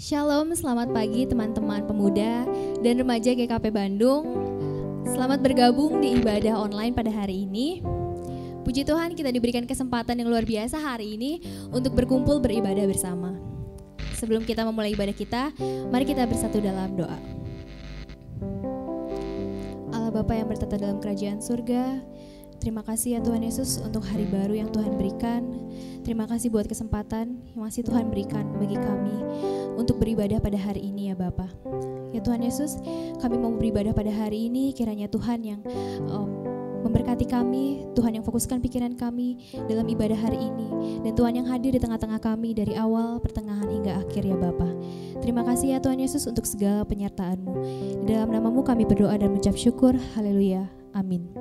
Shalom, selamat pagi teman-teman pemuda dan remaja GKP Bandung. Selamat bergabung di ibadah online pada hari ini. Puji Tuhan, kita diberikan kesempatan yang luar biasa hari ini untuk berkumpul beribadah bersama. Sebelum kita memulai ibadah kita, mari kita bersatu dalam doa. Allah Bapa yang bertata dalam kerajaan surga, terima kasih ya Tuhan Yesus untuk hari baru yang Tuhan berikan. Terima kasih buat kesempatan yang masih Tuhan berikan bagi kami untuk beribadah pada hari ini ya Bapa. Ya Tuhan Yesus, kami mau beribadah pada hari ini, kiranya Tuhan yang memberkati kami, Tuhan yang fokuskan pikiran kami dalam ibadah hari ini, dan Tuhan yang hadir di tengah-tengah kami dari awal, pertengahan hingga akhir ya Bapa. Terima kasih ya Tuhan Yesus untuk segala penyertaan-Mu. Di dalam nama-Mu kami berdoa dan mengucap syukur. Haleluya. Amin.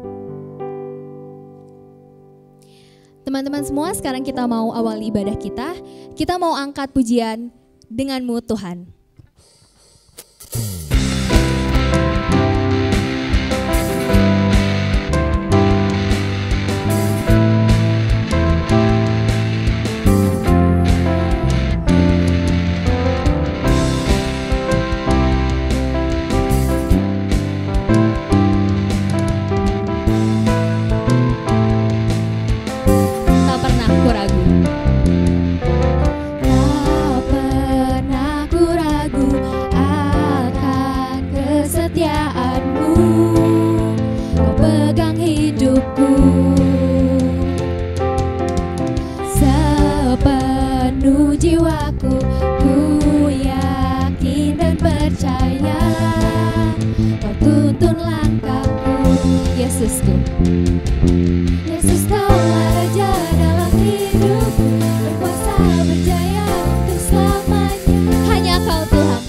Teman-teman semua, sekarang kita mau awali ibadah kita. Kita mau angkat pujian dengan-Mu Tuhan. Sepenuh jiwaku, ku yakin dan percaya, Kau tuntun langkahku, Yesusku. Yesus, Kaulah Raja dalam hidupku, berkuasa berjaya untuk selamanya. Hanya Kau Tuhan,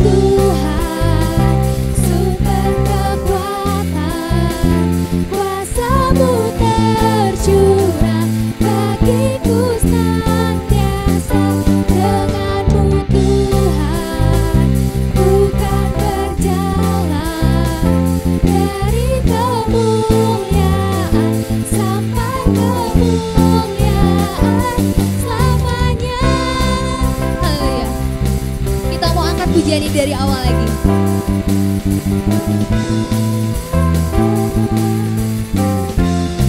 Tuhan, sumber kekuatan, kuasa-Mu tercurah bagiku senantiasa. Dengan-Mu Tuhan, bukan berjalan dari kemuliaan sampai kemuliaan selamanya. Haleluya. Kita mau angkat pujian ini dari awal lagi.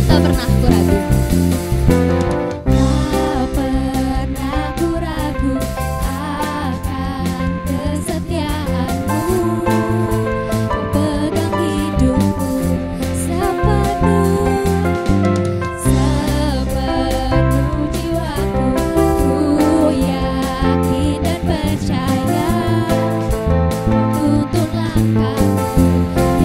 Tak pernah ku ragu. Tak pernah ku ragu akan kesetiaan-Mu. Kau pegang hidupku sepenuh jiwaku, ku yakin dan percaya, tuntun langkahku,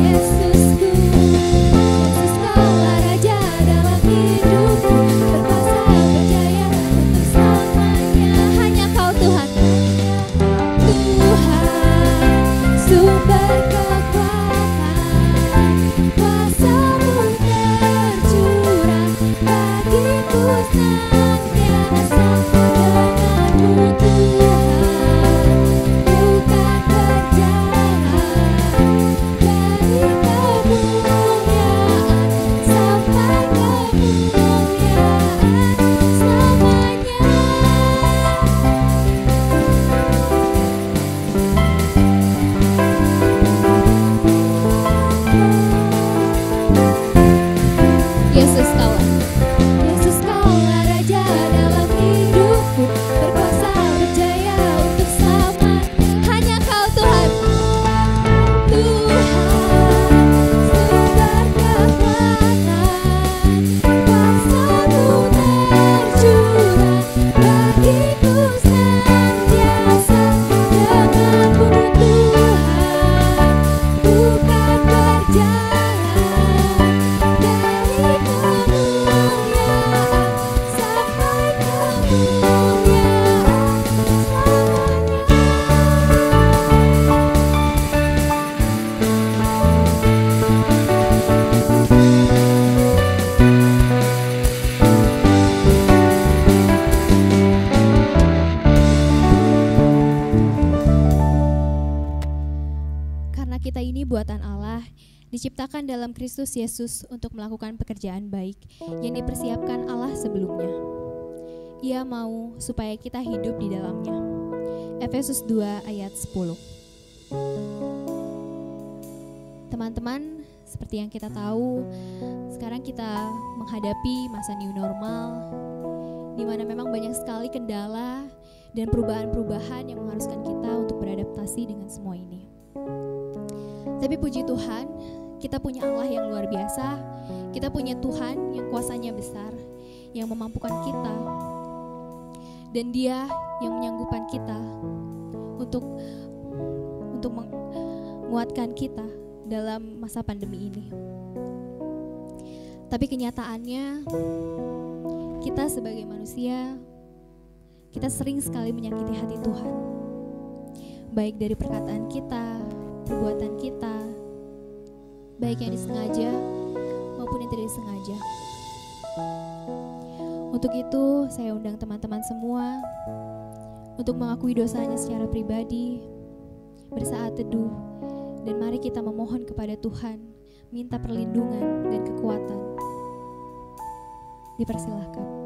Yesusku. Yesus, Kaulah Raja dalam hidupku, berkuasa berjaya untuk selamanya. Hanya Kau Tuhan, Tuhan, sumber kekuatan, kuasa-Mu tercurah bagiku senantiasa. Dengan-Mu Tuhan, bukan berjalan dari kemuliaan sampai kemuliaan selamanya. Yesus, Kaulah Raja dalam hidupku, berkuasa berjaya untuk selamanya. Hanya Kau Tuhan, Tuhan, sumber kekuatan, kuasa-Mu tercurah bagiku senantiasa. Dengan-Mu Tuhan, bukan berjalan dari kemuliaan sampai kemuliaan selamanya. Karena kita ini buatan Allah, diciptakan dalam Kristus Yesus untuk melakukan pekerjaan baik yang dipersiapkan Allah sebelumnya. Ia mau supaya kita hidup di dalamnya. Efesus 2 ayat 10. Teman-teman, seperti yang kita tahu, sekarang kita menghadapi masa new normal, di mana memang banyak sekali kendala dan perubahan-perubahan yang mengharuskan kita untuk beradaptasi dengan semua ini. Tapi puji Tuhan, kita punya Allah yang luar biasa, kita punya Tuhan yang kuasanya besar, yang memampukan kita, dan Dia yang menyanggupan kita untuk menguatkan kita dalam masa pandemi ini. Tapi kenyataannya, kita sebagai manusia, kita sering sekali menyakiti hati Tuhan, baik dari perkataan kita, perbuatan kita, baik yang disengaja maupun yang tidak disengaja. Untuk itu, saya undang teman-teman semua untuk mengakui dosanya secara pribadi, bersaat teduh, dan mari kita memohon kepada Tuhan, minta perlindungan dan kekuatan. Dipersilahkan.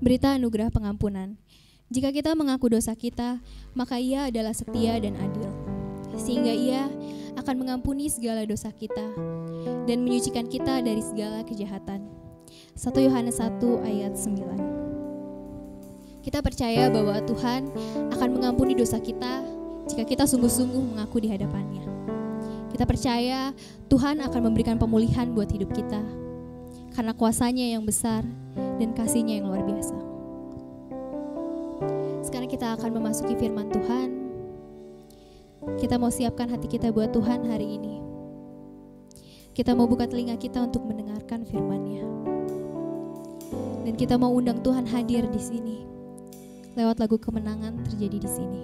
Berita anugerah pengampunan. Jika kita mengaku dosa kita, maka Ia adalah setia dan adil, sehingga Ia akan mengampuni segala dosa kita dan menyucikan kita dari segala kejahatan. 1 Yohanes 1 ayat 9. Kita percaya bahwa Tuhan akan mengampuni dosa kita jika kita sungguh-sungguh mengaku di hadapan-Nya. Kita percaya Tuhan akan memberikan pemulihan buat hidup kita karena kuasa-Nya yang besar dan kasih-Nya yang luar biasa. Sekarang kita akan memasuki firman Tuhan. Kita mau siapkan hati kita buat Tuhan hari ini. Kita mau buka telinga kita untuk mendengarkan firman-Nya. Dan kita mau undang Tuhan hadir di sini. Lewat lagu kemenangan terjadi di sini.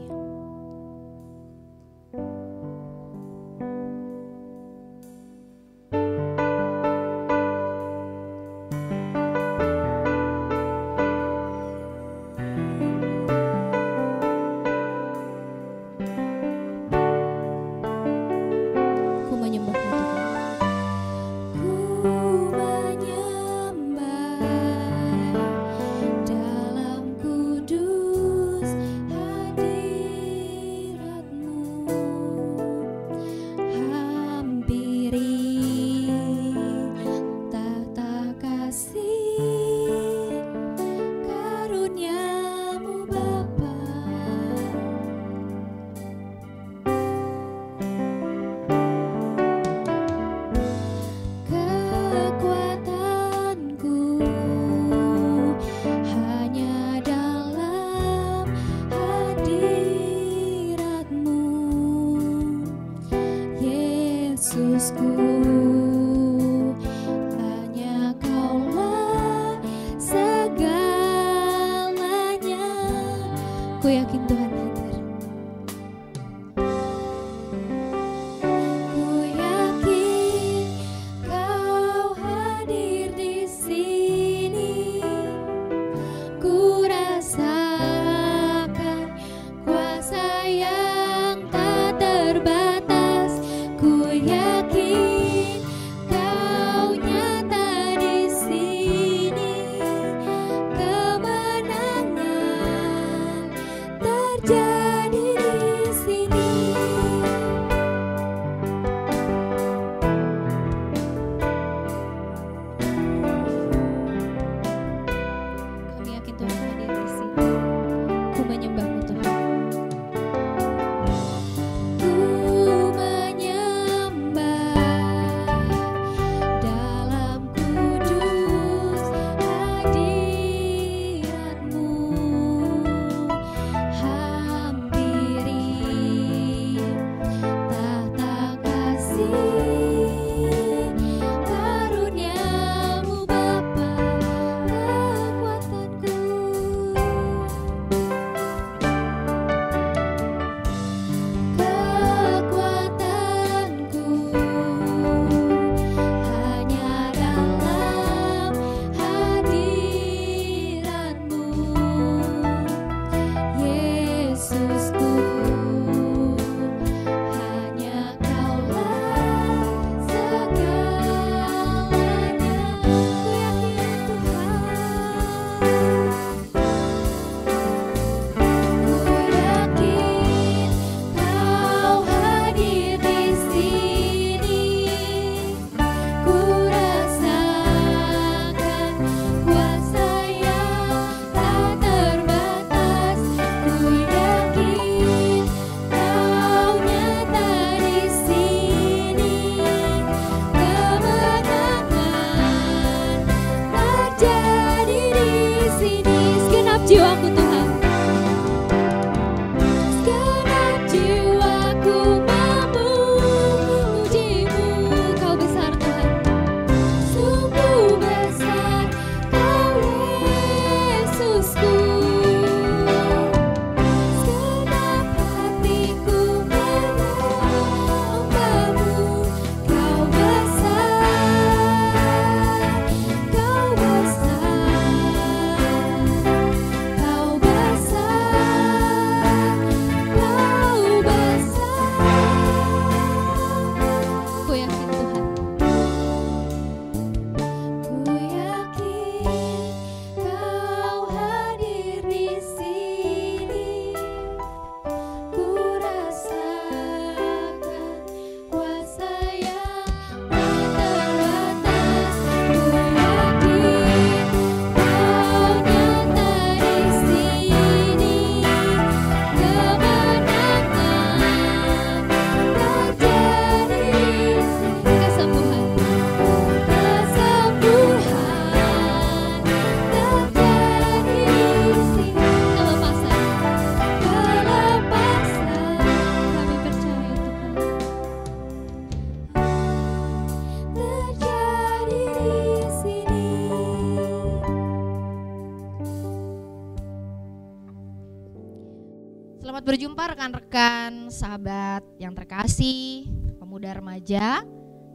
Selamat berjumpa rekan-rekan, sahabat yang terkasih, pemuda remaja.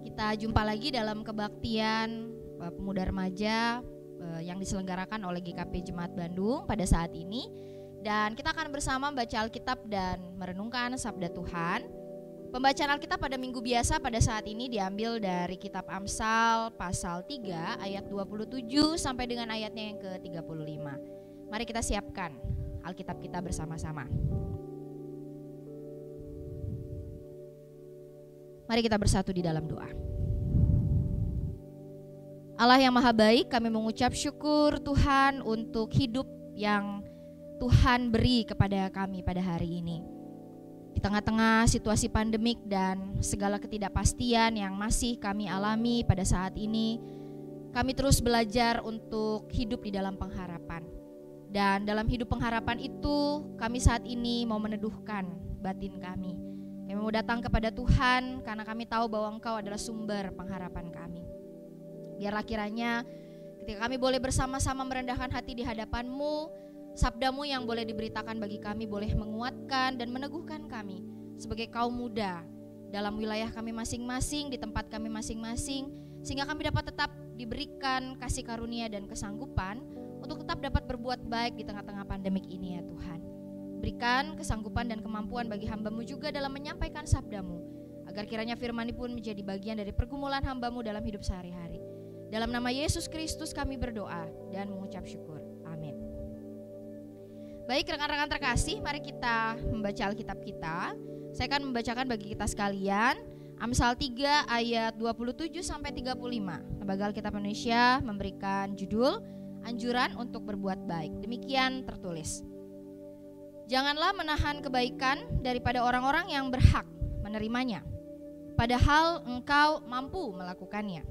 Kita jumpa lagi dalam kebaktian pemuda remaja yang diselenggarakan oleh GKP Jemaat Bandung pada saat ini. Dan kita akan bersama membaca Alkitab dan merenungkan Sabda Tuhan. Pembacaan Alkitab pada minggu biasa pada saat ini diambil dari kitab Amsal pasal 3 ayat 27 sampai dengan ayatnya yang ke-35. Mari kita siapkan Alkitab kita bersama-sama. Mari kita bersatu di dalam doa. Allah yang maha baik, kami mengucap syukur Tuhan untuk hidup yang Tuhan beri kepada kami pada hari ini. Di tengah-tengah situasi pandemik dan segala ketidakpastian yang masih kami alami pada saat ini, kami terus belajar untuk hidup di dalam pengharapan. Dan dalam hidup pengharapan itu, kami saat ini mau meneduhkan batin kami. Kami mau datang kepada Tuhan karena kami tahu bahwa Engkau adalah sumber pengharapan kami. Biarlah kiranya ketika kami boleh bersama-sama merendahkan hati di hadapan-Mu, sabda-Mu yang boleh diberitakan bagi kami boleh menguatkan dan meneguhkan kami sebagai kaum muda dalam wilayah kami masing-masing, di tempat kami masing-masing, sehingga kami dapat tetap diberikan kasih karunia dan kesanggupan untuk tetap dapat berbuat baik di tengah-tengah pandemik ini ya Tuhan. Berikan kesanggupan dan kemampuan bagi hamba-Mu juga dalam menyampaikan sabda-Mu, agar kiranya firman-Mu pun menjadi bagian dari pergumulan hamba-Mu dalam hidup sehari-hari. Dalam nama Yesus Kristus kami berdoa dan mengucap syukur. Amin. Baik rekan-rekan terkasih, mari kita membaca Alkitab kita. Saya akan membacakan bagi kita sekalian Amsal 3 ayat 27 sampai 35. Lembaga Alkitab Indonesia memberikan judul Anjuran untuk berbuat baik. Demikian tertulis. Janganlah menahan kebaikan daripada orang-orang yang berhak menerimanya, padahal engkau mampu melakukannya.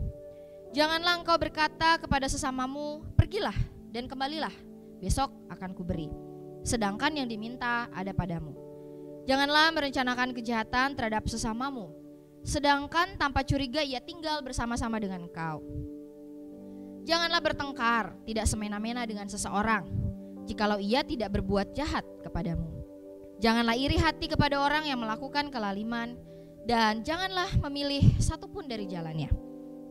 Janganlah engkau berkata kepada sesamamu, pergilah dan kembalilah, besok akan kuberi, sedangkan yang diminta ada padamu. Janganlah merencanakan kejahatan terhadap sesamamu, sedangkan tanpa curiga ia tinggal bersama-sama dengan engkau. Janganlah bertengkar, tidak semena-mena dengan seseorang, jikalau ia tidak berbuat jahat kepadamu. Janganlah iri hati kepada orang yang melakukan kelaliman, dan janganlah memilih satupun dari jalannya.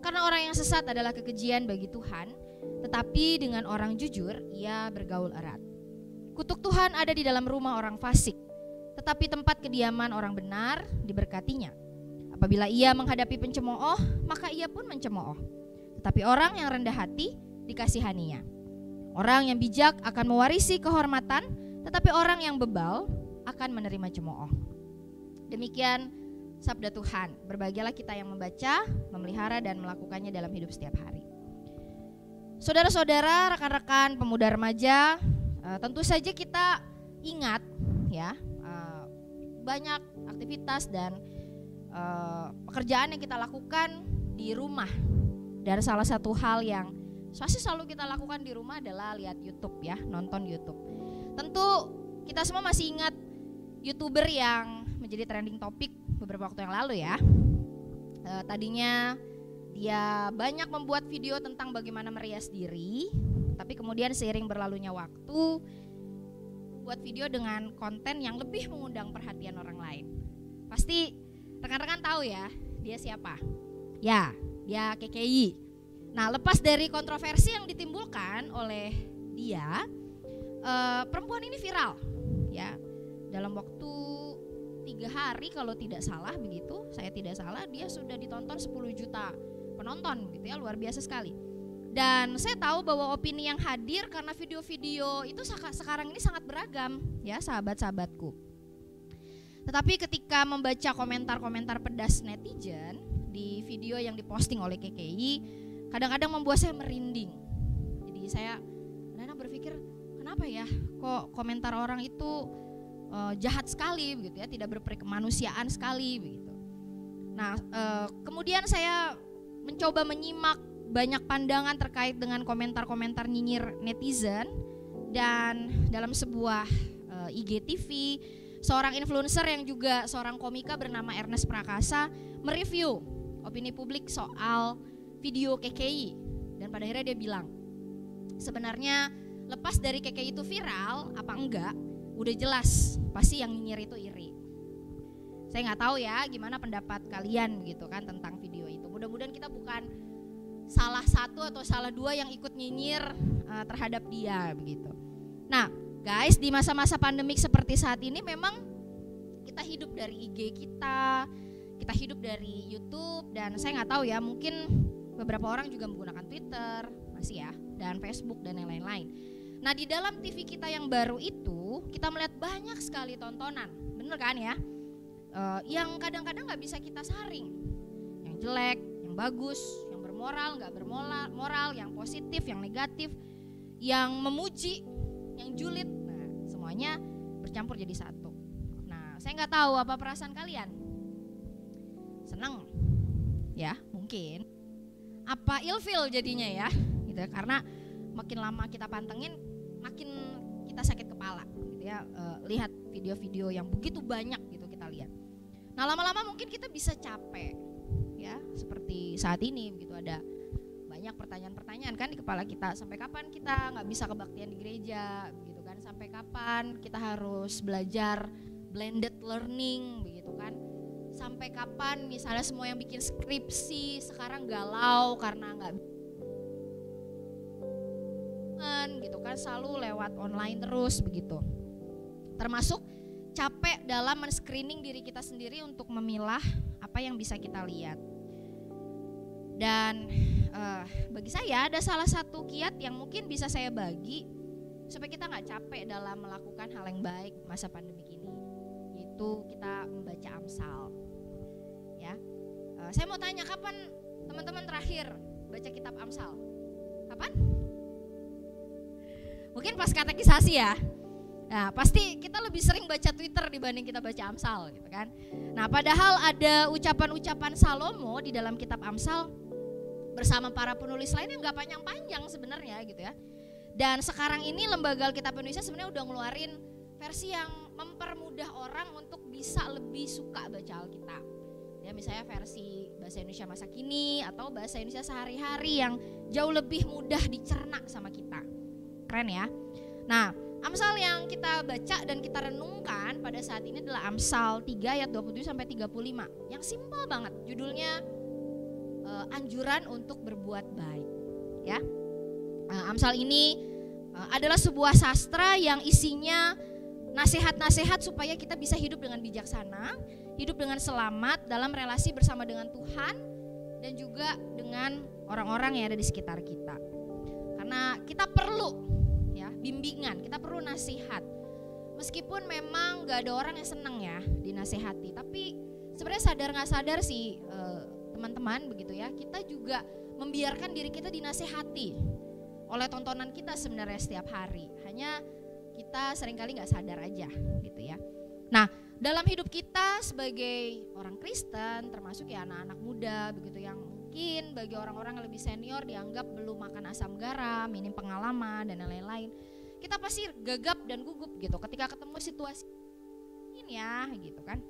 Karena orang yang sesat adalah kekejian bagi Tuhan, tetapi dengan orang jujur ia bergaul erat. Kutuk Tuhan ada di dalam rumah orang fasik, tetapi tempat kediaman orang benar diberkatinya. Apabila ia menghadapi pencemooh, maka ia pun mencemooh. Tetapi orang yang rendah hati dikasihaninya. Orang yang bijak akan mewarisi kehormatan, tetapi orang yang bebal akan menerima cemooh. Demikian sabda Tuhan. Berbahagialah kita yang membaca, memelihara dan melakukannya dalam hidup setiap hari. Saudara-saudara, rekan-rekan pemuda remaja, tentu saja kita ingat ya, banyak aktivitas dan pekerjaan yang kita lakukan di rumah. Dan salah satu hal yang pasti selalu kita lakukan di rumah adalah lihat YouTube ya, nonton YouTube. Tentu kita semua masih ingat YouTuber yang menjadi trending topik beberapa waktu yang lalu ya. Tadinya dia banyak membuat video tentang bagaimana merias diri, tapi kemudian seiring berlalunya waktu buat video dengan konten yang lebih mengundang perhatian orang lain. Pasti rekan-rekan tahu ya, dia siapa? Ya, dia KKI. Nah, lepas dari kontroversi yang ditimbulkan oleh dia, perempuan ini viral ya. Dalam waktu 3 hari kalau tidak salah begitu, saya tidak salah, dia sudah ditonton 10 juta penonton gitu ya, luar biasa sekali. Dan saya tahu bahwa opini yang hadir karena video-video itu sekarang ini sangat beragam ya sahabat-sahabatku. Tetapi ketika membaca komentar-komentar pedas netizen di video yang diposting oleh KKI, kadang-kadang membuat saya merinding. Jadi saya kadang-kadang berpikir, kenapa ya kok komentar orang itu jahat sekali begitu ya, tidak berkemanusiaan sekali begitu. Nah, kemudian saya mencoba menyimak banyak pandangan terkait dengan komentar-komentar nyinyir netizen, dan dalam sebuah IGTV, seorang influencer yang juga seorang komika bernama Ernest Prakasa mereview opini publik soal video KKI, dan pada akhirnya dia bilang, sebenarnya lepas dari KKI itu viral apa enggak, udah jelas pasti yang nyinyir itu iri. Saya nggak tahu ya gimana pendapat kalian gitu kan tentang video itu. Mudah-mudahan kita bukan salah satu atau salah dua yang ikut nyinyir terhadap dia begitu. Nah guys, di masa-masa pandemik seperti saat ini memang kita hidup dari IG kita hidup dari YouTube, dan saya nggak tahu ya, mungkin beberapa orang juga menggunakan Twitter masih ya, dan Facebook dan yang lain-lain. Nah di dalam TV kita yang baru itu kita melihat banyak sekali tontonan, bener kan ya? Yang kadang-kadang nggak bisa kita saring, yang jelek, yang bagus, yang bermoral, nggak bermoral, yang positif, yang negatif, yang memuji, yang julid, nah semuanya bercampur jadi satu. Nah saya nggak tahu apa perasaan kalian, seneng ya mungkin, apa ilfil jadinya ya, gitu ya, karena makin lama kita pantengin, makin kita sakit kepala, gitu ya, lihat video-video yang begitu banyak gitu kita lihat. Nah lama-lama mungkin kita bisa capek ya, seperti saat ini begitu, ada banyak pertanyaan-pertanyaan kan di kepala kita, sampai kapan kita nggak bisa kebaktian di gereja begitu kan, sampai kapan kita harus belajar blended learning begitu kan, sampai kapan misalnya semua yang bikin skripsi sekarang galau karena nggak gitu kan, selalu lewat online terus begitu, termasuk capek dalam men-screening diri kita sendiri untuk memilah apa yang bisa kita lihat. Dan bagi saya ada salah satu kiat yang mungkin bisa saya bagi supaya kita nggak capek dalam melakukan hal yang baik masa pandemi ini, yaitu kita membaca Amsal. Ya, saya mau tanya, kapan teman-teman terakhir baca kitab Amsal? Kapan? Mungkin pas katekisasi ya. Nah pasti kita lebih sering baca Twitter dibanding kita baca Amsal gitu kan. Nah padahal ada ucapan-ucapan Salomo di dalam kitab Amsal bersama para penulis lain yang gak panjang-panjang sebenarnya gitu ya. Dan sekarang ini Lembaga Alkitab Indonesia sebenarnya udah ngeluarin versi yang mempermudah orang untuk bisa lebih suka baca Alkitab. Ya misalnya versi bahasa Indonesia masa kini atau bahasa Indonesia sehari-hari yang jauh lebih mudah dicerna sama kita. Keren ya. Nah Amsal yang kita baca dan kita renungkan pada saat ini adalah Amsal 3 ayat 27 sampai 35. Yang simpel banget, judulnya anjuran untuk berbuat baik. Ya. Amsal ini adalah sebuah sastra yang isinya nasihat-nasihat supaya kita bisa hidup dengan bijaksana, hidup dengan selamat dalam relasi bersama dengan Tuhan dan juga dengan orang-orang yang ada di sekitar kita. Karena kita perlu ya bimbingan, kita perlu nasihat. Meskipun memang gak ada orang yang senang ya dinasehati, tapi sebenarnya sadar gak sadar sih teman-teman begitu ya, kita juga membiarkan diri kita dinasehati oleh tontonan kita sebenarnya setiap hari. Hanya kita seringkali gak sadar aja gitu ya. Nah dalam hidup kita sebagai orang Kristen, termasuk ya anak-anak muda begitu, yang mungkin bagi orang-orang yang lebih senior dianggap belum makan asam garam, minim pengalaman dan lain-lain, kita pasti gagap dan gugup gitu ketika ketemu situasi ini ya gitu kan.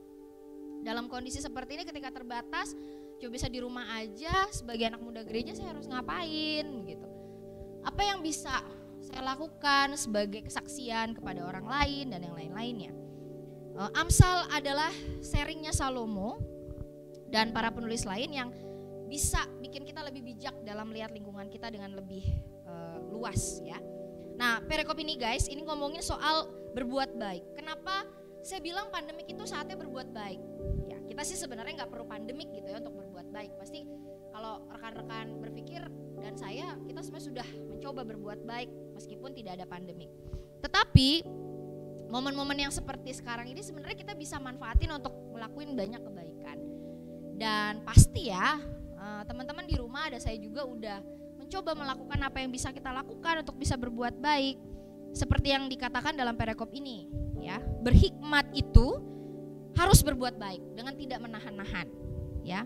Dalam kondisi seperti ini ketika terbatas, coba bisa di rumah aja, sebagai anak muda gereja saya harus ngapain gitu. Apa yang bisa saya lakukan sebagai kesaksian kepada orang lain dan yang lain-lainnya. Amsal adalah sharingnya Salomo dan para penulis lain yang bisa bikin kita lebih bijak dalam melihat lingkungan kita dengan lebih luas ya. Nah perikop ini guys, ini ngomongin soal berbuat baik. Kenapa saya bilang pandemik itu saatnya berbuat baik? Ya kita sih sebenarnya gak perlu pandemik gitu ya untuk berbuat baik. Pasti kalau rekan-rekan berpikir dan saya, kita semua sudah mencoba berbuat baik meskipun tidak ada pandemik. Tetapi momen-momen yang seperti sekarang ini sebenarnya kita bisa manfaatin untuk ngelakuin banyak kebaikan. Dan pasti ya teman-teman di rumah, ada saya juga udah mencoba melakukan apa yang bisa kita lakukan untuk bisa berbuat baik. Seperti yang dikatakan dalam perikop ini ya, berhikmat itu harus berbuat baik dengan tidak menahan-nahan ya.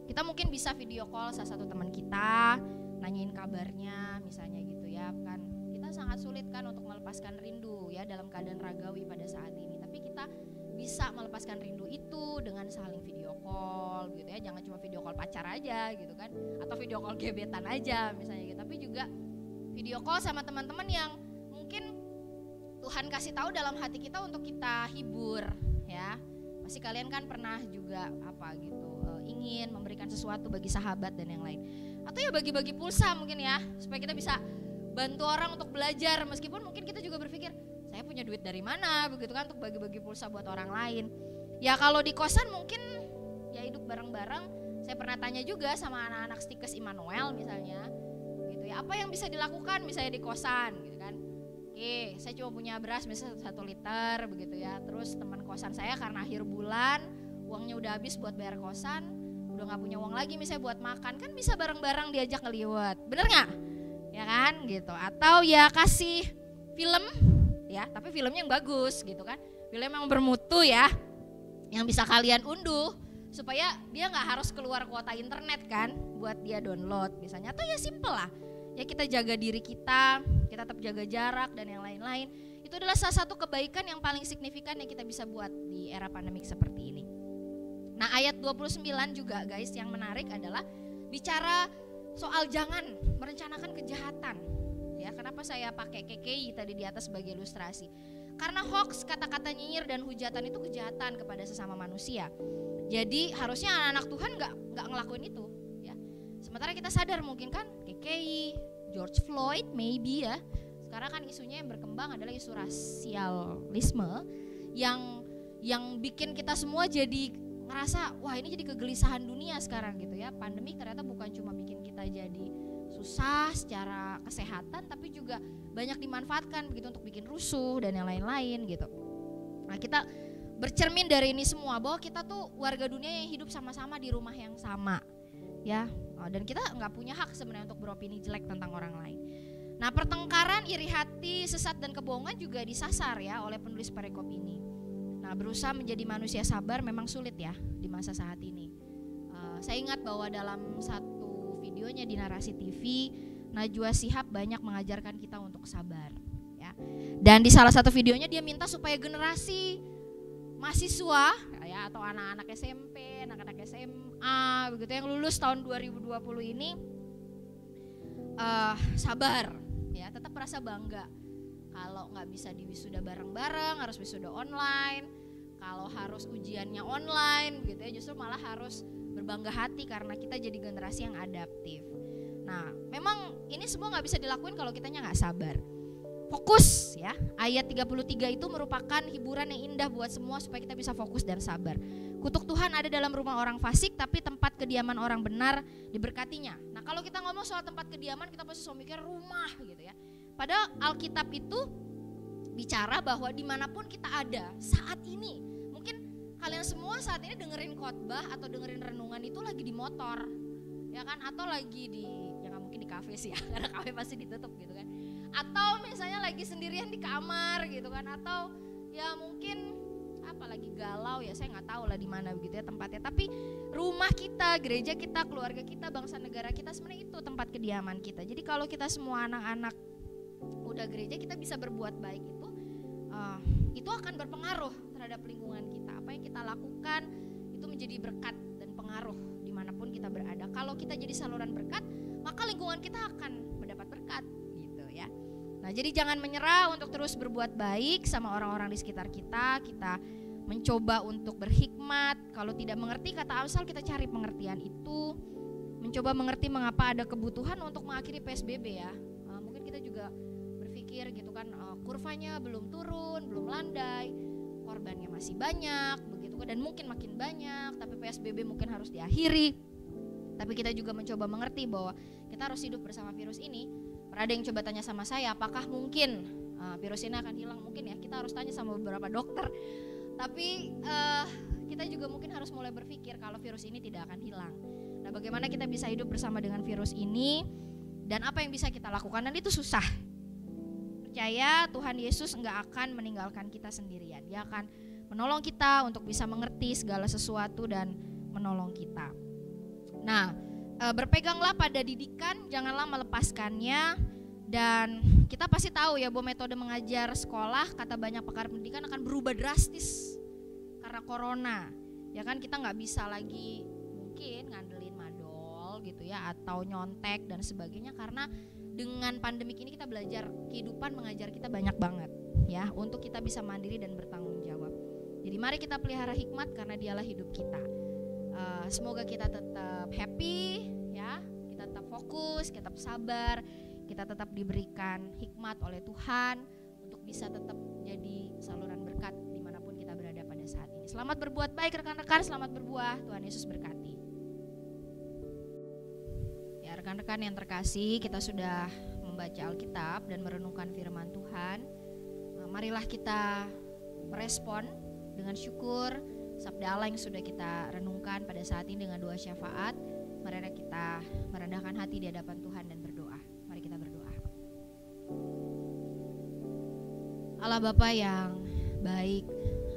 Kita mungkin bisa video call salah satu teman kita, nanyain kabarnya misalnya gitu ya kan. Kita sangat sulit kan untuk melepaskan rindu ya dalam keadaan ragawi pada saat ini. Tapi kita bisa melepaskan rindu itu dengan saling video call gitu ya. Jangan cuma video call pacar aja gitu kan, atau video call gebetan aja misalnya gitu. Tapi juga video call sama teman-teman yang mungkin Tuhan kasih tahu dalam hati kita untuk kita hibur ya. Pasti kalian kan pernah juga ingin memberikan sesuatu bagi sahabat dan yang lain. Atau ya bagi-bagi pulsa mungkin ya, supaya kita bisa bantu orang untuk belajar, meskipun mungkin kita juga berpikir saya punya duit dari mana begitu kan untuk bagi-bagi pulsa buat orang lain. Ya kalau di kosan mungkin ya hidup bareng-bareng. Saya pernah tanya juga sama anak-anak Stikes Immanuel misalnya gitu ya, apa yang bisa dilakukan misalnya di kosan gitu kan. Oke, saya cuma punya beras misalnya 1 liter begitu ya. Terus teman kosan saya karena akhir bulan uangnya udah habis buat bayar kosan, udah gak punya uang lagi misalnya buat makan, kan bisa bareng-bareng diajak ngeliwat, bener gak? Ya kan gitu. Atau ya kasih film ya, tapi filmnya yang bagus gitu kan, film yang bermutu ya, yang bisa kalian unduh supaya dia gak harus keluar kuota internet kan buat dia download misalnya. Atau ya simple lah ya, kita jaga diri kita tetap jaga jarak dan yang lain-lain. Itu adalah salah satu kebaikan yang paling signifikan yang kita bisa buat di era pandemik seperti ini. Nah ayat 29 juga guys yang menarik adalah bicara soal jangan merencanakan kejahatan ya. Kenapa saya pakai KKI tadi di atas sebagai ilustrasi? Karena hoax, kata-kata nyinyir dan hujatan itu kejahatan kepada sesama manusia. Jadi harusnya anak-anak Tuhan gak ngelakuin itu ya. Sementara kita sadar mungkin kan KKI, George Floyd maybe ya. Sekarang kan isunya yang berkembang adalah isu rasialisme yang bikin kita semua jadi ngerasa wah ini jadi kegelisahan dunia sekarang gitu ya. Pandemi ternyata bukan cuma bikin kita jadi susah secara kesehatan, tapi juga banyak dimanfaatkan begitu untuk bikin rusuh dan yang lain-lain gitu. Nah kita bercermin dari ini semua bahwa kita tuh warga dunia yang hidup sama-sama di rumah yang sama ya. Dan kita nggak punya hak sebenarnya untuk beropini jelek tentang orang lain. Nah pertengkaran, iri hati, sesat dan kebohongan juga disasar ya oleh penulis perikop ini. Nah berusaha menjadi manusia sabar memang sulit ya di masa saat ini. Saya ingat bahwa dalam satu videonya di Narasi TV, Najwa Shihab banyak mengajarkan kita untuk sabar ya. Dan di salah satu videonya dia minta supaya generasi mahasiswa ya atau anak-anak SMP, anak-anak SMA begitu yang lulus tahun 2020 ini sabar ya, tetap merasa bangga. Kalau nggak bisa di wisuda bareng-bareng, harus wisuda online. Kalau harus ujiannya online gitu ya, justru malah harus berbangga hati karena kita jadi generasi yang adaptif. Nah memang ini semua nggak bisa dilakuin kalau kitanya nggak sabar. Fokus ya, ayat 33 itu merupakan hiburan yang indah buat semua supaya kita bisa fokus dan sabar. Kutuk Tuhan ada dalam rumah orang fasik, tapi tempat kediaman orang benar diberkatinya. Nah kalau kita ngomong soal tempat kediaman, kita pasti selalu mikir rumah gitu ya. Padahal Alkitab itu bicara bahwa dimanapun kita ada saat ini, mungkin kalian semua saat ini dengerin khotbah atau dengerin renungan itu lagi di motor ya kan, atau lagi di, ya gak mungkin di kafe sih ya, karena kafe pasti ditutup gitu kan, atau misalnya lagi sendirian di kamar gitu kan, atau ya mungkin apa lagi galau ya, saya nggak tahu lah di mana begitu ya tempatnya. Tapi rumah kita, gereja kita, keluarga kita, bangsa negara kita sebenarnya itu tempat kediaman kita. Jadi kalau kita semua anak-anak udah gereja, kita bisa berbuat baik itu akan berpengaruh terhadap lingkungan kita. Apa yang kita lakukan itu menjadi berkat dan pengaruh dimanapun kita berada. Kalau kita jadi saluran berkat, maka lingkungan kita akan mendapat berkat gitu ya. Nah jadi jangan menyerah untuk terus berbuat baik sama orang-orang di sekitar kita. Kita mencoba untuk berhikmat. Kalau tidak mengerti kata Amsal, kita cari pengertian itu. Mencoba mengerti mengapa ada kebutuhan untuk mengakhiri PSBB ya. Mungkin kita juga berpikir gitu kan, kurvanya belum turun, belum landai, korbannya masih banyak begitu kan, dan mungkin makin banyak, tapi PSBB mungkin harus diakhiri. Tapi kita juga mencoba mengerti bahwa kita harus hidup bersama virus ini. Pernah ada yang coba tanya sama saya, apakah mungkin virus ini akan hilang? Mungkin ya, kita harus tanya sama beberapa dokter. Tapi kita juga mungkin harus mulai berpikir kalau virus ini tidak akan hilang. Nah bagaimana kita bisa hidup bersama dengan virus ini, dan apa yang bisa kita lakukan, dan itu susah. Percaya Tuhan Yesus enggak akan meninggalkan kita sendirian. Dia akan menolong kita untuk bisa mengerti segala sesuatu dan menolong kita. Nah, berpeganglah pada didikan, janganlah melepaskannya. Dan kita pasti tahu ya bahwa metode mengajar sekolah, kata banyak pakar pendidikan, akan berubah drastis karena corona. Ya kan, kita nggak bisa lagi mungkin ngandelin madol gitu ya, atau nyontek dan sebagainya, karena dengan pandemik ini kita belajar kehidupan mengajar kita banyak banget ya, untuk kita bisa mandiri dan bertanggung jawab. Jadi mari kita pelihara hikmat karena dialah hidup kita. Semoga kita tetap happy ya, kita tetap fokus, kita tetap sabar, kita tetap diberikan hikmat oleh Tuhan untuk bisa tetap jadi saluran berkat dimanapun kita berada pada saat ini. Selamat berbuat baik rekan-rekan, selamat berbuah, Tuhan Yesus berkati. Ya rekan-rekan yang terkasih, kita sudah membaca Alkitab dan merenungkan firman Tuhan. Marilah kita merespon dengan syukur sabda Allah yang sudah kita renungkan pada saat ini dengan doa syafaat. Marilah kita merendahkan hati di hadapan Tuhan dan berdoa. Mari kita berdoa. Allah Bapa yang baik,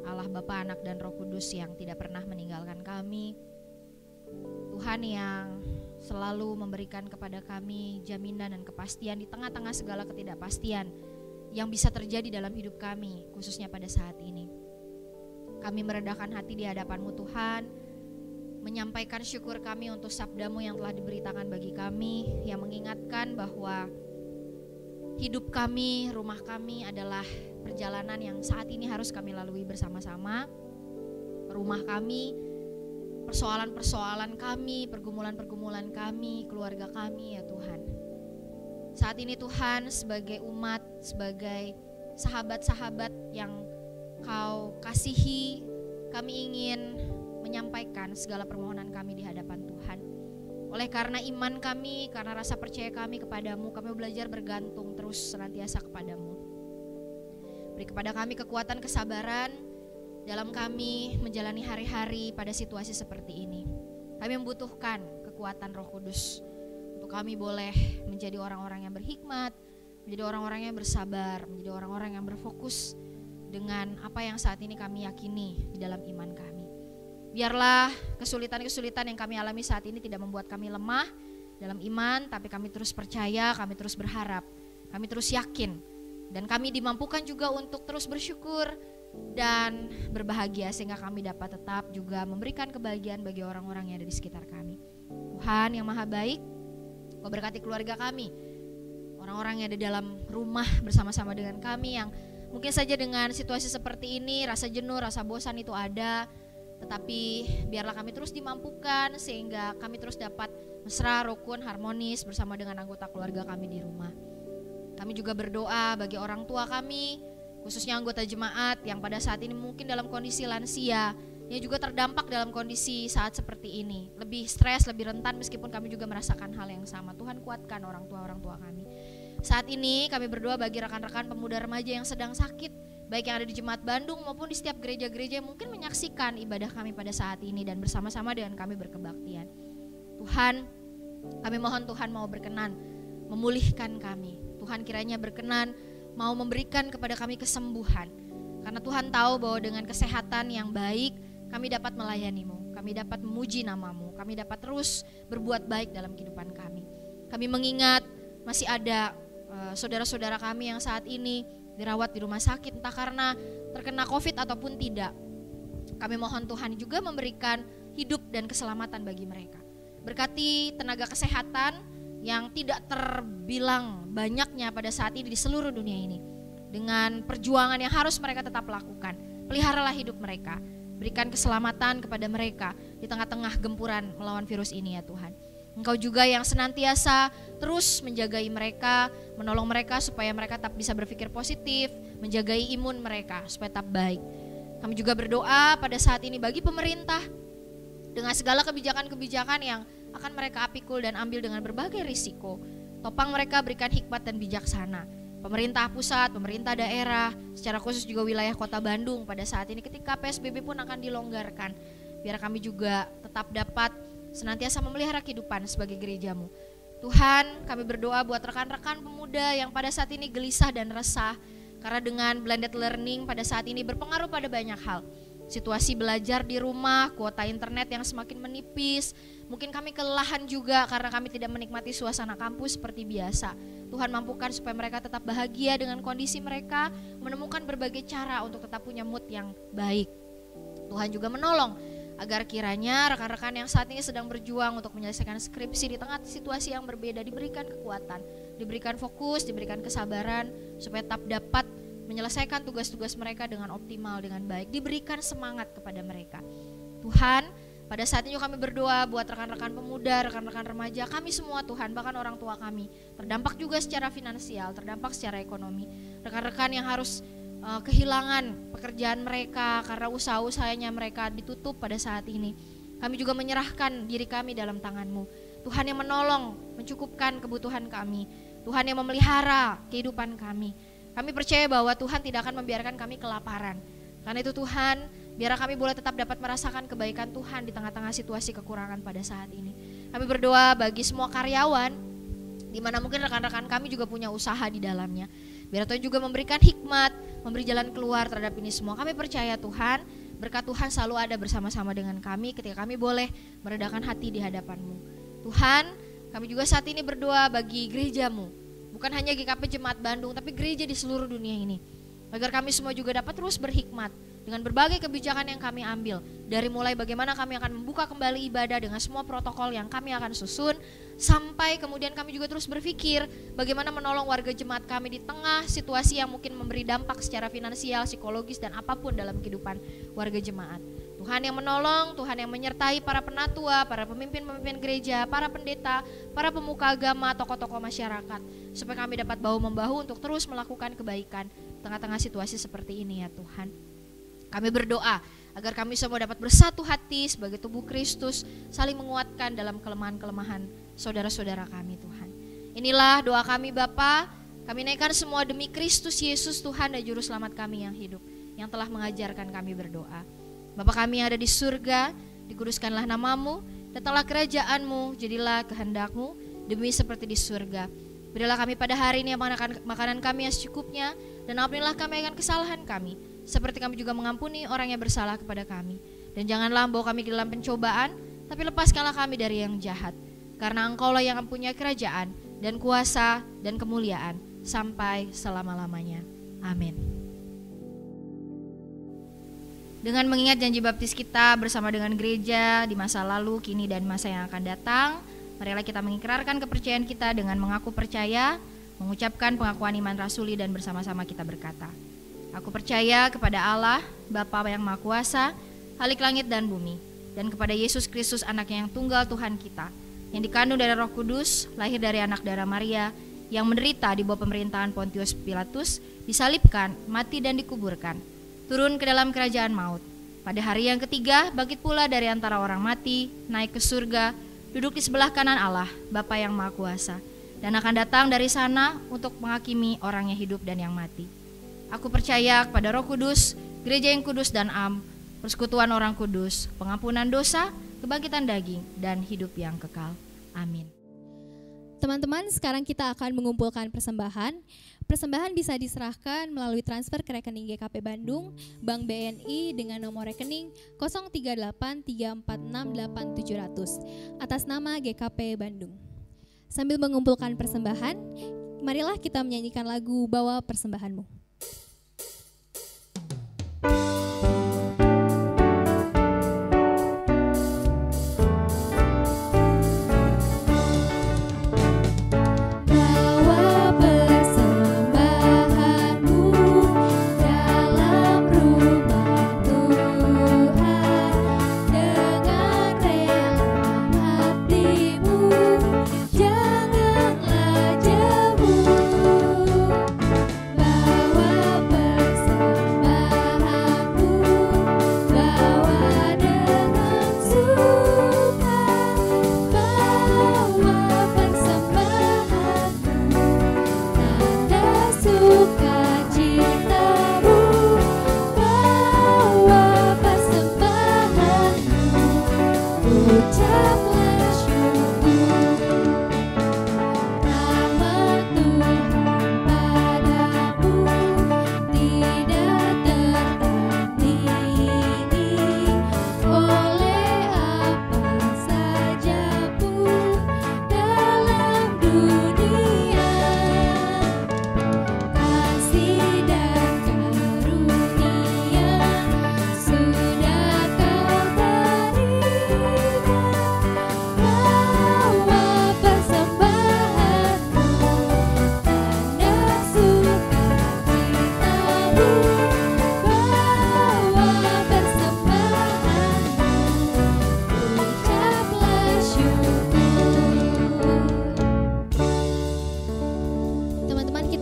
Allah Bapa, Anak dan Roh Kudus yang tidak pernah meninggalkan kami, Tuhan yang selalu memberikan kepada kami jaminan dan kepastian di tengah-tengah segala ketidakpastian yang bisa terjadi dalam hidup kami, khususnya pada saat ini. Kami merendahkan hati di hadapan-Mu Tuhan, menyampaikan syukur kami untuk sabda-Mu yang telah diberitakan bagi kami, yang mengingatkan bahwa hidup kami, rumah kami adalah perjalanan yang saat ini harus kami lalui bersama-sama. Rumah kami, persoalan-persoalan kami, pergumulan-pergumulan kami, keluarga kami ya Tuhan. Saat ini Tuhan, sebagai umat, sebagai sahabat-sahabat yang Kau kasihi, kami ingin menyampaikan segala permohonan kami di hadapan Tuhan. Oleh karena iman kami, karena rasa percaya kami kepadamu, kami belajar bergantung terus senantiasa kepadamu. Beri kepada kami kekuatan kesabaran dalam kami menjalani hari-hari pada situasi seperti ini. Kami membutuhkan kekuatan Roh Kudus untuk kami boleh menjadi orang-orang yang berhikmat, menjadi orang-orang yang bersabar, menjadi orang-orang yang berfokus dengan apa yang saat ini kami yakini di dalam iman kami. Biarlah kesulitan-kesulitan yang kami alami saat ini tidak membuat kami lemah dalam iman, tapi kami terus percaya, kami terus berharap, kami terus yakin, dan kami dimampukan juga untuk terus bersyukur dan berbahagia sehingga kami dapat tetap juga memberikan kebahagiaan bagi orang-orang yang ada di sekitar kami. Tuhan yang Maha Baik, Kau berkati keluarga kami, orang-orang yang ada dalam rumah bersama-sama dengan kami yang mungkin saja dengan situasi seperti ini rasa jenuh, rasa bosan itu ada, tetapi biarlah kami terus dimampukan sehingga kami terus dapat mesra, rukun, harmonis bersama dengan anggota keluarga kami di rumah. Kami juga berdoa bagi orang tua kami, khususnya anggota jemaat yang pada saat ini mungkin dalam kondisi lansia, yang juga terdampak dalam kondisi saat seperti ini, lebih stres, lebih rentan meskipun kami juga merasakan hal yang sama. Tuhan kuatkan orang tua kami. Saat ini kami berdoa bagi rekan-rekan pemuda remaja yang sedang sakit, baik yang ada di Jemaat Bandung maupun di setiap gereja-gereja yang mungkin menyaksikan ibadah kami pada saat ini dan bersama-sama dengan kami berkebaktian. Tuhan, kami mohon Tuhan mau berkenan memulihkan kami. Tuhan kiranya berkenan mau memberikan kepada kami kesembuhan. Karena Tuhan tahu bahwa dengan kesehatan yang baik kami dapat melayani-Mu, kami dapat memuji nama-Mu, kami dapat terus berbuat baik dalam kehidupan kami. Kami mengingat masih ada saudara-saudara kami yang saat ini dirawat di rumah sakit, entah karena terkena COVID ataupun tidak. Kami mohon Tuhan juga memberikan hidup dan keselamatan bagi mereka. Berkati tenaga kesehatan yang tidak terbilang banyaknya pada saat ini di seluruh dunia ini. Dengan perjuangan yang harus mereka tetap lakukan, peliharalah hidup mereka. Berikan keselamatan kepada mereka di tengah-tengah gempuran melawan virus ini ya Tuhan. Engkau juga yang senantiasa terus menjagai mereka, menolong mereka supaya mereka tetap bisa berpikir positif, menjagai imun mereka supaya tetap baik. Kami juga berdoa pada saat ini bagi pemerintah dengan segala kebijakan-kebijakan yang akan mereka pikul dan ambil dengan berbagai risiko. Topang mereka berikan hikmat dan bijaksana. Pemerintah pusat, pemerintah daerah, secara khusus juga wilayah Kota Bandung pada saat ini ketika PSBB pun akan dilonggarkan. Biar kami juga tetap dapat senantiasa memelihara kehidupan sebagai gereja-Mu. Tuhan, kami berdoa buat rekan-rekan pemuda yang pada saat ini gelisah dan resah karena dengan blended learning pada saat ini berpengaruh pada banyak hal. Situasi belajar di rumah, kuota internet yang semakin menipis, mungkin kami kelelahan juga karena kami tidak menikmati suasana kampus seperti biasa. Tuhan mampukan supaya mereka tetap bahagia dengan kondisi mereka, menemukan berbagai cara untuk tetap punya mood yang baik. Tuhan juga menolong agar kiranya rekan-rekan yang saat ini sedang berjuang untuk menyelesaikan skripsi di tengah situasi yang berbeda diberikan kekuatan, diberikan fokus, diberikan kesabaran supaya tetap dapat menyelesaikan tugas-tugas mereka dengan optimal, dengan baik. Diberikan semangat kepada mereka. Tuhan, pada saat ini kami berdoa buat rekan-rekan pemuda, rekan-rekan remaja, kami semua Tuhan, bahkan orang tua kami terdampak juga secara finansial, terdampak secara ekonomi. Rekan-rekan yang harus kehilangan pekerjaan mereka karena usaha-usahanya mereka ditutup pada saat ini. Kami juga menyerahkan diri kami dalam tangan-Mu. Tuhan yang menolong, mencukupkan kebutuhan kami. Tuhan yang memelihara kehidupan kami. Kami percaya bahwa Tuhan tidak akan membiarkan kami kelaparan. Karena itu Tuhan, biar kami boleh tetap dapat merasakan kebaikan Tuhan di tengah-tengah situasi kekurangan pada saat ini. Kami berdoa bagi semua karyawan, di mana mungkin rekan-rekan kami juga punya usaha di dalamnya. Biar Tuhan juga memberikan hikmat, memberi jalan keluar terhadap ini semua. Kami percaya Tuhan, berkat Tuhan selalu ada bersama-sama dengan kami ketika kami boleh meredakan hati di hadapan-Mu. Tuhan, kami juga saat ini berdoa bagi gereja-Mu, bukan hanya GKP Jemaat Bandung, tapi gereja di seluruh dunia ini. Agar kami semua juga dapat terus berhikmat dengan berbagai kebijakan yang kami ambil. Dari mulai bagaimana kami akan membuka kembali ibadah dengan semua protokol yang kami akan susun, sampai kemudian kami juga terus berpikir bagaimana menolong warga jemaat kami di tengah situasi yang mungkin memberi dampak secara finansial, psikologis, dan apapun dalam kehidupan warga jemaat. Tuhan yang menolong, Tuhan yang menyertai para penatua, para pemimpin-pemimpin gereja, para pendeta, para pemuka agama, tokoh-tokoh masyarakat, supaya kami dapat bahu-membahu untuk terus melakukan kebaikan tengah-tengah situasi seperti ini ya Tuhan. Kami berdoa agar kami semua dapat bersatu hati sebagai tubuh Kristus, saling menguatkan dalam kelemahan-kelemahan saudara-saudara kami Tuhan. Inilah doa kami Bapa, kami naikkan semua demi Kristus Yesus Tuhan dan Juru Selamat kami yang hidup, yang telah mengajarkan kami berdoa. Bapa kami yang ada di surga, dikuduskanlah nama-Mu, datanglah kerajaan-Mu, jadilah kehendak-Mu, demi seperti di surga. Berilah kami pada hari ini makanan kami yang secukupnya, dan ampunilah kami akan kesalahan kami, seperti kami juga mengampuni orang yang bersalah kepada kami. Dan janganlah membawa kami ke dalam pencobaan, tapi lepaskanlah kami dari yang jahat. Karena Engkau-lah yang mempunyai kerajaan, dan kuasa, dan kemuliaan, sampai selama-lamanya. Amin. Dengan mengingat janji baptis kita bersama dengan gereja di masa lalu, kini, dan masa yang akan datang, marilah kita mengikrarkan kepercayaan kita dengan mengaku percaya, mengucapkan pengakuan iman rasuli, dan bersama-sama kita berkata, Aku percaya kepada Allah, Bapa yang Maha Kuasa, Khalik langit dan bumi, dan kepada Yesus Kristus anaknya yang tunggal Tuhan kita, yang dikandung dari Roh Kudus, lahir dari anak darah Maria, yang menderita di bawah pemerintahan Pontius Pilatus, disalibkan, mati dan dikuburkan, turun ke dalam kerajaan maut. Pada hari yang ketiga, bangkit pula dari antara orang mati, naik ke surga, duduk di sebelah kanan Allah, Bapa yang Maha Kuasa, dan akan datang dari sana untuk menghakimi orang yang hidup dan yang mati. Aku percaya kepada Roh Kudus, gereja yang kudus dan am, persekutuan orang kudus, pengampunan dosa, kebangkitan daging, dan hidup yang kekal. Amin. Teman-teman, sekarang kita akan mengumpulkan persembahan. Persembahan bisa diserahkan melalui transfer ke rekening GKP Bandung, Bank BNI dengan nomor rekening 038346800 atas nama GKP Bandung. Sambil mengumpulkan persembahan, marilah kita menyanyikan lagu Bawa Persembahanmu. Bawa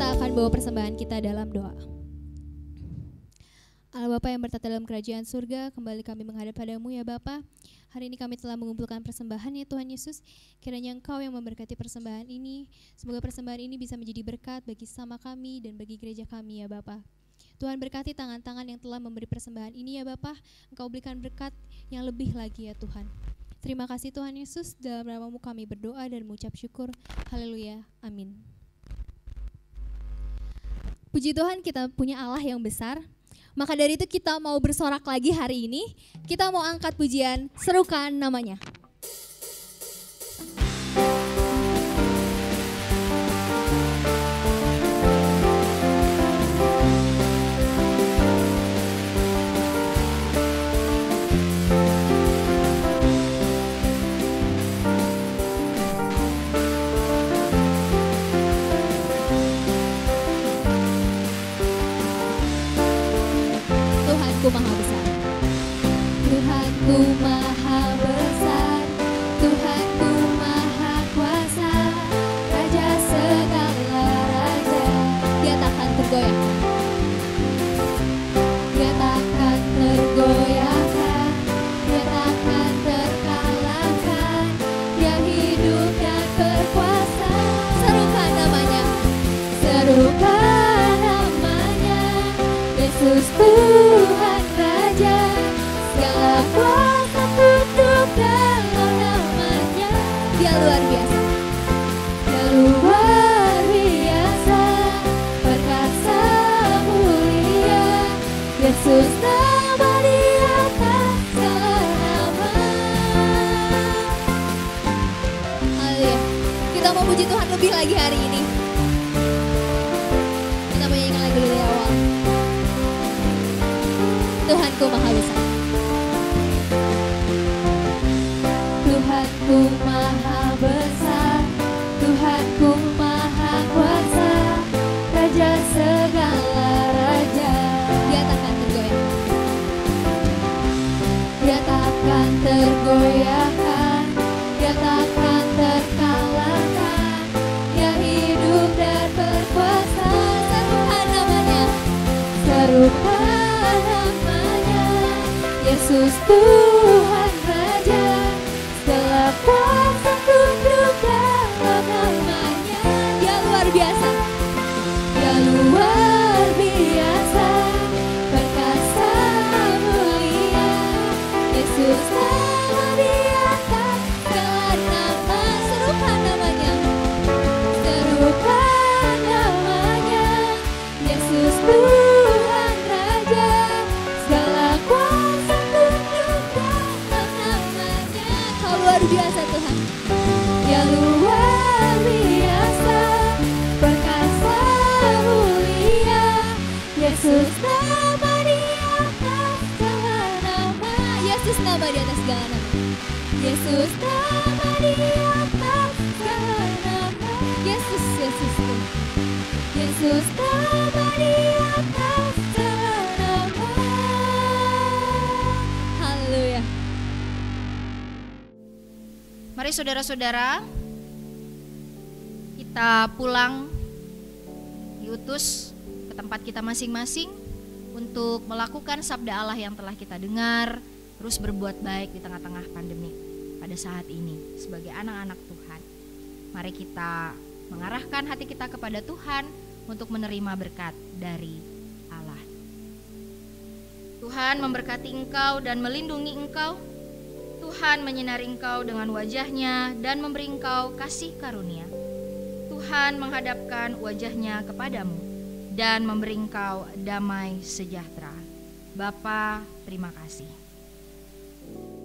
kita akan bawa persembahan kita dalam doa. Allah Bapa yang bertata dalam kerajaan surga, kembali kami menghadap padamu ya Bapa. Hari ini kami telah mengumpulkan persembahan ya Tuhan Yesus. Kiranya Engkau yang memberkati persembahan ini. Semoga persembahan ini bisa menjadi berkat bagi sama kami dan bagi gereja kami ya Bapa. Tuhan berkati tangan-tangan yang telah memberi persembahan ini ya Bapa. Engkau berikan berkat yang lebih lagi ya Tuhan. Terima kasih Tuhan Yesus, dalam nama-Mu kami berdoa dan mengucap syukur. Haleluya, amin. Puji Tuhan, kita punya Allah yang besar. Maka dari itu kita mau bersorak lagi hari ini. Kita mau angkat pujian, serukan namanya. Tuhanku maha besar, Tuhanku maha besar, Tuhanku maha kuasa, Raja segala raja. Dia takkan tergoyahkan, dia takkan tergoyahkan, dia takkan terkalahkan, dia hidup dan berkuasa. Serukan namanya, serukan namanya, Yesus Tuhan Raja, segala kuasa tunduk dalam namanya. Dia luar biasa, dia luar biasa, perkasa mulia, Yesus nama di atas segala nama. Haleluya. Kita mau puji Tuhan lebih lagi hari ini. Kita mau nyanyikan lagu dari awal. Tuhanku maha besar, Tuhanku maha besar, Tuhanku maha kuasa, Raja segala raja. Dia takkan tergoyahkan, dia takkan tergoyahkan, dia takkan terkalahkan, dia hidup dan berkuasa. Serukan namanya, serukan namanya, Yesus Tuhan Raja, segala kuasa tunduk dalam namanya. Dia luar biasa, dia luar biasa, perkasa mulia, Yesus nama di atas segala nama. Serukan namanya, serukan namanya, Yesus Tuhan Raja, segala kuasa tunduk dalam namanya. Kau luar biasa Tuhan, dia luar biasa, perkasa mulia, Yesus nama di atas segala nama. Yesus nama di atas segala nama, Yesus nama di atas segala nama. Yesus, Yesus, Yesus nama di atas segala nama. Haleluya. Mari saudara-saudara, kita pulang diutus ke tempat kita masing-masing untuk melakukan sabda Allah yang telah kita dengar, terus berbuat baik di tengah-tengah pandemi pada saat ini sebagai anak-anak Tuhan. Mari kita mengarahkan hati kita kepada Tuhan untuk menerima berkat dari Allah. Tuhan memberkati engkau dan melindungi engkau. Tuhan menyinari engkau dengan wajah-Nya dan memberi engkau kasih karunia. Tuhan menghadapkan wajah-Nya kepadamu dan memberi engkau damai sejahtera. Bapa, terima kasih. Terima kasih.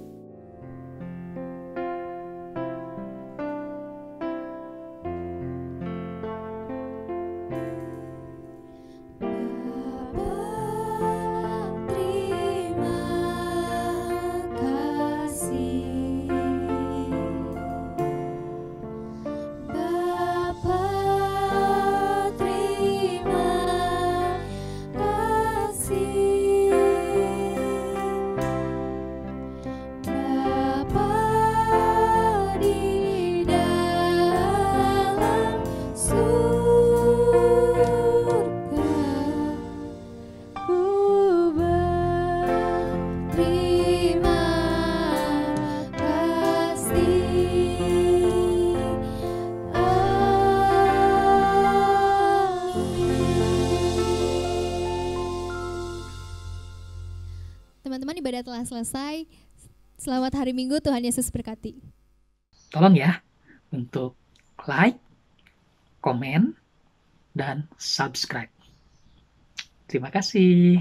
ibadah telah selesai. Selamat hari Minggu, Tuhan Yesus berkati. Tolong ya untuk like, komen, dan subscribe. Terima kasih.